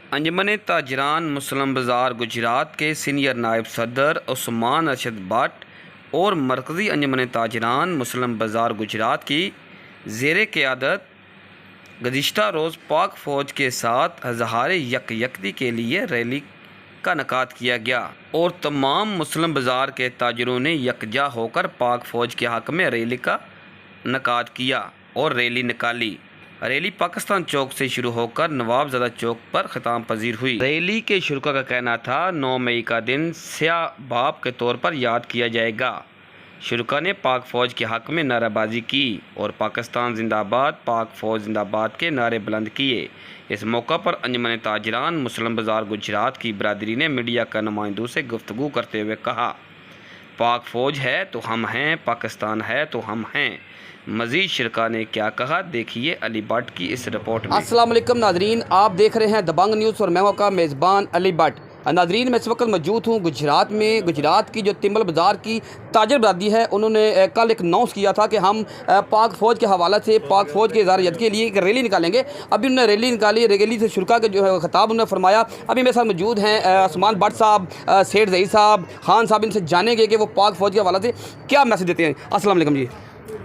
अंजमन ताजरान मुस्लिम बाज़ार गुजरात के सीनियर नायब सदर उस्मान अरशद भट्ट और मरकज़ी अंजमन ताजरान मुस्लिम बाज़ार गुजरात की ज़ेर क़यादत गुज़िश्ता रोज़ पाक फ़ौज के साथ इज़हार यकयकती के लिए रैली का इनेकाद किया गया और तमाम मुस्लिम बाज़ार के ताजरों ने यकजा होकर पाक फ़ौज के हक़ में रैली का इनेकाद किया और रैली निकाली। रैली पाकिस्तान चौक से शुरू होकर नवाबजादा चौक पर ख़िताम पजीर हुई। रैली के शुरुका का कहना था 9 मई का दिन स्याह बाब के तौर पर याद किया जाएगा। शुरुका ने पाक फ़ौज के हक़ में नाराबाजी की और पाकिस्तान जिंदाबाद, पाक फ़ौज जिंदाबाद के नारे बुलंद किए। इस मौका पर अंजमन ताजरान मुस्लिम बाज़ार गुजरात की बरादरी ने मीडिया का नुमाइंदों से गुफ्तगू करते हुए कहा, पाक फ़ौज है तो हम हैं, पाकिस्तान है तो हम हैं। मज़ीद शिरका ने क्या कहा, देखिए अली भट्ट की इस रिपोर्ट में। अस्सलाम वालेकुम नाजरीन, आप देख रहे हैं दबंग न्यूज़ और मैं हूं आपका मेज़बान अली भट्ट। नाजरीन, मैं इस वक्त मौजूद हूं गुजरात में। गुजरात की जो तिम्बल बाज़ार की ताजर बरादरी है, उन्होंने कल एक अनाउंस किया था कि हम पाक फ़ौज के हवाले से पाक फ़ौज के इज़हार यद के लिए एक रैली निकालेंगे। अभी उन्होंने रैली निकाली, रैली से शुरुका के जो है ख़िताब उन्होंने फरमाया। अभी मेरे साथ मौजूद हैं उस्मान भट्ट साहब, सेठ ज़हीर साहब, खान साहब। इनसे जानेंगे कि वो पाक फ़ौज के हवाले से क्या मैसेज देते हैं। अस्सलाम वालेकुम जी।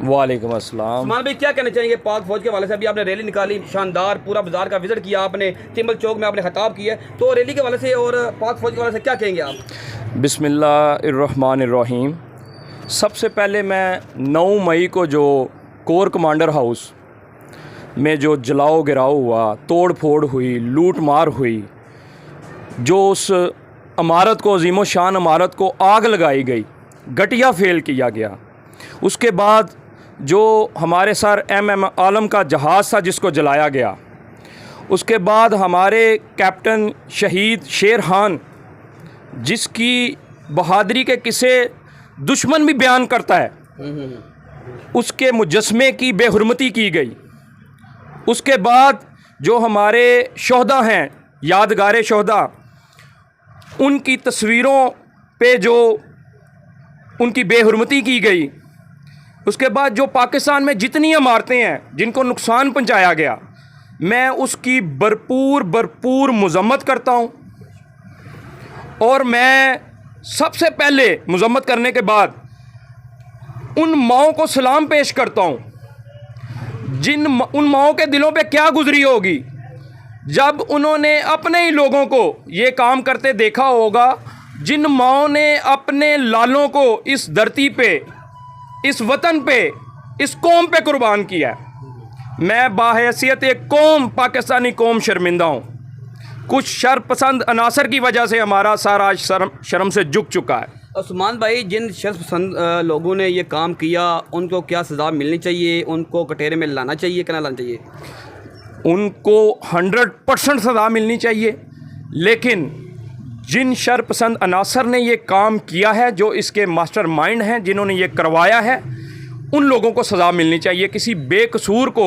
वालेकुम अस्सलाम। उस्मान भाई, क्या कहना चाहेंगे पाक फ़ौज के हवाले से? अभी आपने रैली निकाली, शानदार, पूरा बाजार का विजिट किया आपने, तिम्बल चौक में आपने खिताब किया, तो रैली के हवाले से और पाक फ़ौज के हवाले से क्या कहेंगे आप? बिस्मिल्लाहिर्रहमानिर्रहीम। सबसे पहले मैं 9 मई को जो कोर कमांडर हाउस में जो जलाओ गिराओ हुआ, तोड़ फोड़ हुई, लूट मार हुई, जो उस इमारत को, अज़ीमो शान इमारत को आग लगाई गई, घटिया फेल किया गया, उसके बाद जो हमारे सर MM आलम का जहाज़ था जिसको जलाया गया, उसके बाद हमारे कैप्टन शहीद शेर खान जिसकी बहादुरी के किस्से दुश्मन भी बयान करता है, उसके मुजस्मे की बेहुरमती की गई। उसके बाद जो हमारे शोहदा हैं, यादगार शोहदा, उनकी तस्वीरों पे जो उनकी बेहुरमती की गई। उसके बाद जो पाकिस्तान में जितनी इमारतें हैं जिनको नुकसान पहुंचाया गया, मैं उसकी भरपूर मज़म्मत करता हूं। और मैं सबसे पहले मज़म्मत करने के बाद उन माओं को सलाम पेश करता हूं, उन माओं के दिलों पे क्या गुजरी होगी जब उन्होंने अपने ही लोगों को ये काम करते देखा होगा, जिन माओं ने अपने लालों को इस धरती पे, इस वतन पे, इस कौम पे कुर्बान किया है। मैं बाहैसियत एक कौम, पाकिस्तानी कौम शर्मिंदा हूँ। कुछ शरपसंद अनासर की वजह से हमारा सारा आज शर्म से झुक चुका है। उस्मान भाई, जिन शरपसंद लोगों ने ये काम किया, उनको क्या सज़ा मिलनी चाहिए? उनको कटहरे में लाना चाहिए कि ना लाना चाहिए? उनको 100% सज़ा मिलनी चाहिए, लेकिन जिन शरपसंद अनासर ने ये काम किया है, जो इसके मास्टरमाइंड हैं, जिन्होंने ये करवाया है, उन लोगों को सज़ा मिलनी चाहिए। किसी बेकसूर को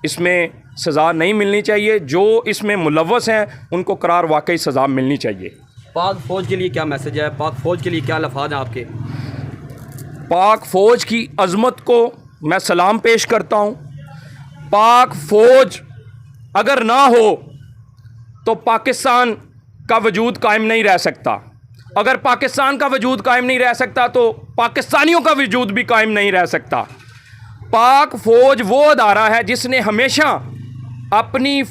इसमें सज़ा नहीं मिलनी चाहिए। जो इसमें मुलव्वस हैं उनको करार वाकई सज़ा मिलनी चाहिए। पाक फ़ौज के लिए क्या मैसेज है? पाक फ़ौज के लिए क्या लफ्ज़ हैं आपके? पाक फ़ौज की अज़मत को मैं सलाम पेश करता हूँ। पाक फ़ौज अगर ना हो तो पाकिस्तान का वजूद कायम नहीं रह सकता। अगर पाकिस्तान का वजूद कायम नहीं रह सकता तो पाकिस्तानियों का वजूद भी कायम नहीं रह सकता। पाक फ़ौज वो अदारा है जिसने हमेशा अपनी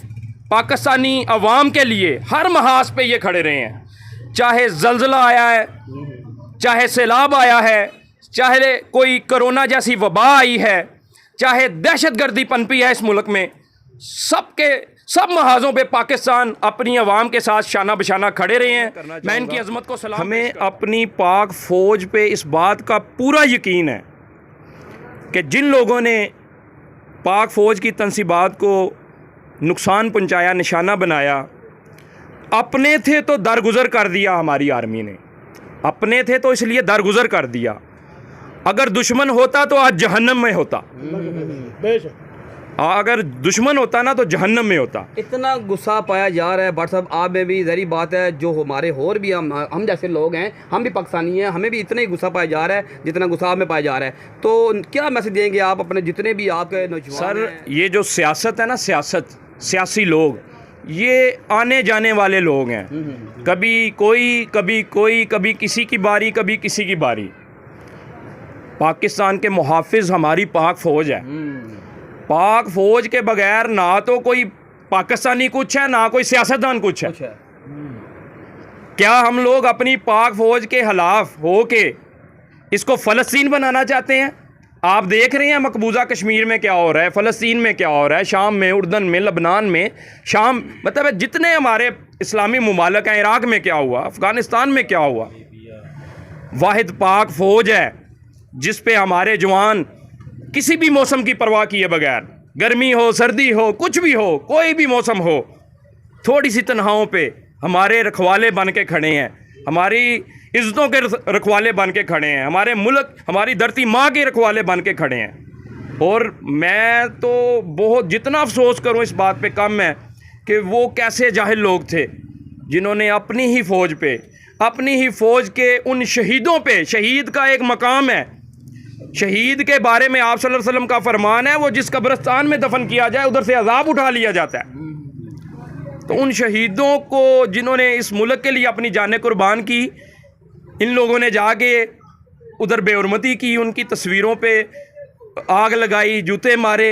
पाकिस्तानी अवाम के लिए हर महाज पे ये खड़े रहे हैं। चाहे ज़ल्ज़ला आया है, चाहे सैलाब आया है, चाहे कोई कोरोना जैसी वबा आई है, चाहे दहशतगर्दी पनपी है इस मुल्क में, सब महाजों पे पाकिस्तान अपनी अवाम के साथ शाना बशाना खड़े रहे हैं। मैं इनकी अजमत को सलाम। हमें अपनी पाक फ़ौज पे इस बात का पूरा यकीन है कि जिन लोगों ने पाक फ़ौज की तनसीबात को नुकसान पहुंचाया, निशाना बनाया, अपने थे तो दरगुजर कर दिया। हमारी आर्मी ने अपने थे तो इसलिए दरगुजर कर दिया। अगर दुश्मन होता तो आज जहन्नम में होता। अगर दुश्मन होता ना तो जहन्नम में होता। इतना गुस्सा पाया जा रहा है भट्ट साहब, आप में भी ज़री बात है, जो हमारे और भी हम जैसे लोग हैं, हम भी पाकिस्तानी हैं, हमें भी इतना ही गुस्सा पाया जा रहा है जितना गुस्सा आप में पाया जा रहा है। तो क्या मैसेज देंगे आप अपने जितने भी आपके नौजवान? सर, ये जो सियासत है ना, सियासी लोग, ये आने जाने वाले लोग हैं, कभी कोई कभी कोई, कभी किसी की बारी कभी किसी की बारी। पाकिस्तान के मुहाफिज हमारी पाक फ़ौज है। पाक फ़ौज के बगैर ना तो कोई पाकिस्तानी कुछ है, ना कोई सियासतदान कुछ है। क्या हम लोग अपनी पाक फ़ौज के खिलाफ हो के इसको फ़लस्तीन बनाना चाहते हैं? आप देख रहे हैं मकबूजा कश्मीर में क्या हो रहा है, फ़लस्तीन में क्या हो रहा है, शाम में, उर्दन में, लबनान में, शाम मतलब जितने हमारे इस्लामी मुमालिक हैं, इराक़ में क्या हुआ, अफ़गानिस्तान में क्या हुआ। वाहिद पाक फ़ौज है जिस पे हमारे जवान किसी भी मौसम की परवाह किए बगैर, गर्मी हो, सर्दी हो, कुछ भी हो, कोई भी मौसम हो, थोड़ी सी तनहाओं पे हमारे रखवाले बन के खड़े हैं, हमारी इज़्ज़तों के रखवाले बन के खड़े हैं, हमारे मुल्क, हमारी धरती माँ के रखवाले बन के खड़े हैं। और मैं तो बहुत जितना अफसोस करूँ इस बात पे कम है कि वो कैसे जाहिल लोग थे जिन्होंने अपनी ही फ़ौज पे, अपनी ही फ़ौज के उन शहीदों पे, शहीद का एक मकाम है, शहीद के बारे में आप सल्लल्लाहु अलैहि वसल्लम का फरमान है, वो जिस कब्रिस्तान में दफन किया जाए उधर से अजाब उठा लिया जाता है। तो उन शहीदों को जिन्होंने इस मुल्क के लिए अपनी जानें कुर्बान की, इन लोगों ने जाके उधर बेहुरमती की, उनकी तस्वीरों पे आग लगाई, जूते मारे।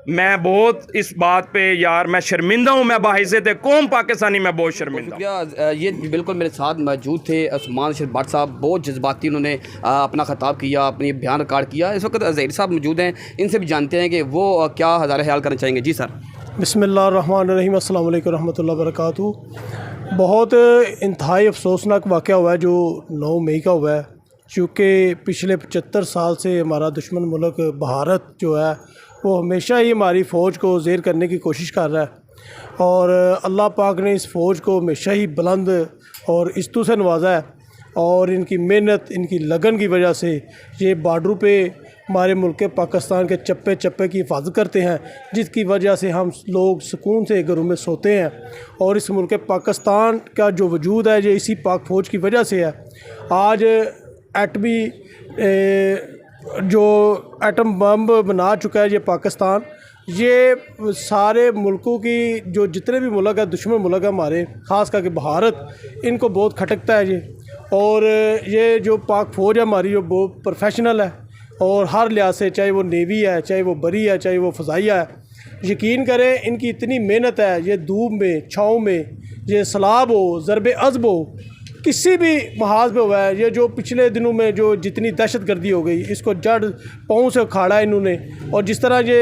मैं बहुत इस बात पे यार मैं शर्मिंदा हूँ, मैं बाहिज़्ज़त कौम पाकिस्तानी मैं बहुत शर्मिंदा हूँ। शुक्रिया। ये बिल्कुल मेरे साथ मौजूद थे उस्मान अरशद भट्ट साहब, बहुत जज्बाती उन्होंने अपना ख़ताब किया, अपनी बयान रिकॉर्ड किया। इस वक्त ज़हीर साहब मौजूद हैं, इनसे भी जानते हैं कि वो क्या हज़ार ख्याल करना चाहेंगे। जी सर। बिस्मिल्लाहिर्रहमानिर्रहीम, अस्सलाम वालेकुम रहमतुल्लाहि व बरकातुहू। बहुत इंतहाई अफसोसनाक वाक़या हुआ है जो 9 मई का हुआ है, चूँकि पिछले 75 साल से हमारा दुश्मन मुल्क भारत जो है वो हमेशा ही हमारी फ़ौज को ज़ेर करने की कोशिश कर रहा है और अल्लाह पाक ने इस फ़ौज को हमेशा ही बुलंद और इज़्ज़तों से नवाजा है और इनकी मेहनत, इनकी लगन की वजह से ये बॉर्डरों पे हमारे मुल्क पाकिस्तान के चप्पे चप्पे की हिफाजत करते हैं, जिसकी वजह से हम लोग सुकून से घरों में सोते हैं। और इस मुल्क पाकिस्तान का जो वजूद है ये इसी पाक फ़ौज की वजह से है। आज एटमी जो एटम बम बना चुका है ये पाकिस्तान, ये सारे मुल्कों की जो जितने भी मुल्क है, दुश्मन मुल्क है हमारे, ख़ास करके भारत, इनको बहुत खटकता है ये। और ये जो पाक फ़ौज है हमारी, जो बहुत प्रोफेशनल है और हर लिहाज से, चाहे वो नेवी है, चाहे वो बरी है, चाहे वो फ़ज़ाइया है, यकीन करें इनकी इतनी मेहनत है। ये धूप में, छाँव में, ये सलाब हो, ज़रबे अज़ब हो, किसी भी महाज पे हुआ है। ये जो पिछले दिनों में जो जितनी दहशतगर्दी हो गई, इसको जड़ पाँव से उखाड़ा इन्होंने। और जिस तरह ये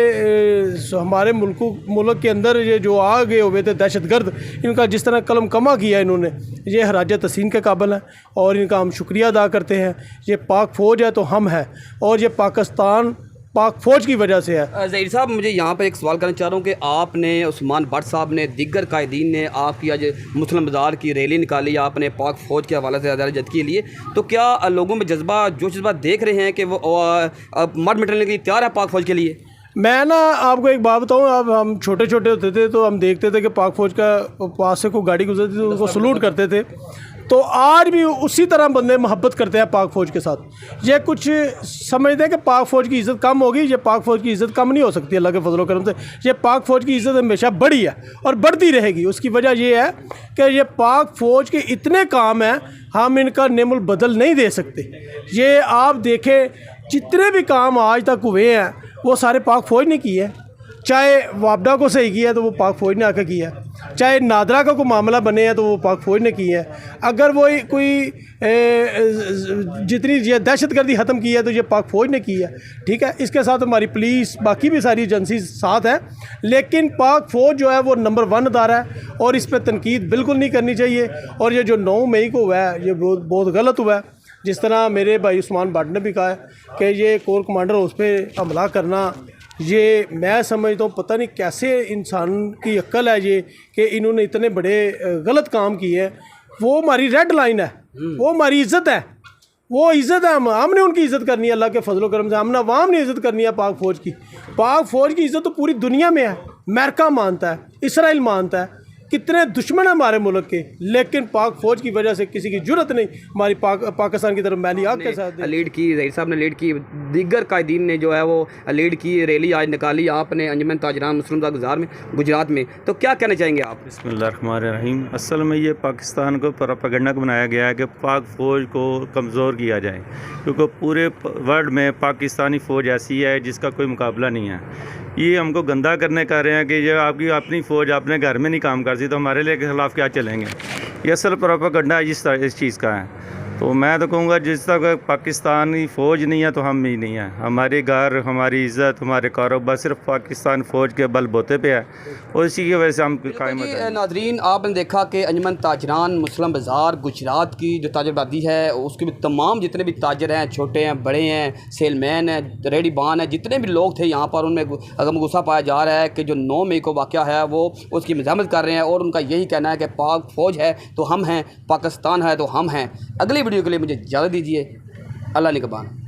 हमारे मुल्क के अंदर ये जो आ गए हुए थे दहशतगर्द, इनका जिस तरह कलम कमा किया इन्होंने, ये हराज तहसीन के काबिल है और इनका हम शुक्रिया अदा करते हैं। ये पाक फ़ौज है तो हम हैं, और ये पाकिस्तान पाक फ़ौज की वजह से है। ज़हीर साहब, मुझे यहाँ पर एक सवाल करना चाह रहा हूँ कि आपने, उस्मान भट्ट साहब ने, दीगर कायदीन ने आपकी आज मुस्लिम बाज़ार की रैली निकाली, आपने पाक फ़ौज के हवाले से आज़ाद के लिए, तो क्या लोगों में जज्बा देख रहे हैं कि वो मर मिटने के लिए तैयार है पाक फ़ौज के लिए? मैं ना आपको एक बात बताऊँ, अब हम छोटे छोटे होते थे तो हम देखते थे कि पाक फ़ौज का पास से कोई गाड़ी गुजरती थी तो उनको सलूट करते थे। तो आज भी उसी तरह बंदे मोहब्बत करते हैं पाक फ़ौज के साथ। ये कुछ समझते हैं कि पाक फ़ौज की इज़्ज़त कम होगी, ये पाक फ़ौज की इज़्ज़त कम नहीं हो सकती अल्लाह के फजल करम से। ये पाक फ़ौज की इज़्ज़त हमेशा बढ़ी है और बढ़ती रहेगी। उसकी वजह ये है कि ये पाक फ़ौज के इतने काम हैं, हम इनका नेमुल बदल नहीं दे सकते। ये आप देखें, जितने भी काम आज तक हुए हैं वो सारे पाक फ़ौज ने किए हैं। चाहे वापडा को सही किया है तो वो पाक फ़ौज ने आकर किया है, चाहे नादरा का कोई मामला बने हैं तो वो पाक फ़ौज ने किया है, अगर वो कोई जितनी दहशतगर्दी ख़त्म की है तो ये पाक फ़ौज ने की है। ठीक है, इसके साथ हमारी पुलिस, बाकी भी सारी एजेंसी साथ है, लेकिन पाक फ़ौज जो है वो नंबर 1 अदारा है और इस पर तनकीद बिल्कुल नहीं करनी चाहिए। और ये जो 9 मई को हुआ है ये बहुत गलत हुआ है। जिस तरह मेरे भाई उस्मान भट्ट ने भी कहा है कि ये कोर कमांडर हाउस पर हमला करना, ये मैं समझता हूँ पता नहीं कैसे इंसान की अक्ल है ये कि इन्होंने इतने बड़े गलत काम किए हैं। वो हमारी रेड लाइन है, वो हमारी इज़्ज़त है, वो इज़्ज़त है। हमने उनकी इज़्ज़त करनी है अल्लाह के फजल करम से। हमने अवाम ने इज़्ज़त करनी है पाक फ़ौज की। पाक फ़ौज की इज़्ज़त तो पूरी दुनिया में है। अमेरिका मानता है, इसराइल मानता है कितने दुश्मन हैं हमारे मुल्क के, लेकिन पाक फ़ौज की वजह से किसी की जरूरत नहीं हमारी पाकिस्तान की तरफ मैली आग के साथ लीड की, ज़हीर साहब ने लीड की, दीगर कायदीन ने जो है वो लीड की, रैली आज निकाली आपने अंजुमन ताजरान मुस्लिम बाज़ार गुजरात में, तो क्या कहना चाहेंगे आप? बिस्मिल्लाहिर्रहमानिर्रहीम। असल में ये पाकिस्तान को प्रोपेगेंडा बनाया गया है कि पाक फ़ौज को कमज़ोर किया जाए, क्योंकि पूरे वर्ल्ड में पाकिस्तानी फ़ौज ऐसी है जिसका कोई मुकाबला नहीं है। ये हमको गंदा करने कर रहे हैं कि ये आपकी अपनी फ़ौज अपने घर में नहीं काम करती तो हमारे लिए के खिलाफ़ क्या चलेंगे। ये असल प्रोपेगेंडा इस चीज़ का है। तो मैं तो कहूँगा जिस तक पाकिस्तानी फ़ौज नहीं है तो हम ही नहीं है। हमारे घर, हमारी इज़्ज़त, हमारे कारोबार सिर्फ पाकिस्तान फ़ौज के बलबूते पे है और इसी की वजह से हम कायम हैं। नाजरीन, आपने देखा कि अंजुमन ताजरान मुस्लिम बाज़ार गुजरात की जो ताजरबादी है उसके भी तमाम जितने भी ताजर हैं, छोटे हैं, बड़े हैं, सेलमैन हैं, रेडीबान हैं, जितने भी लोग थे यहाँ पर, उनमें अगम गुस्सा पाया जा रहा है कि जो 9 मई को वाक़या है वो उसकी मज़म्मत कर रहे हैं और उनका यही कहना है कि पाक फ़ौज है तो हम हैं, पाकिस्तान है तो हम हैं। अगली वीडियो के लिए मुझे इजाज़त दीजिए। अल्लाह निगहबान।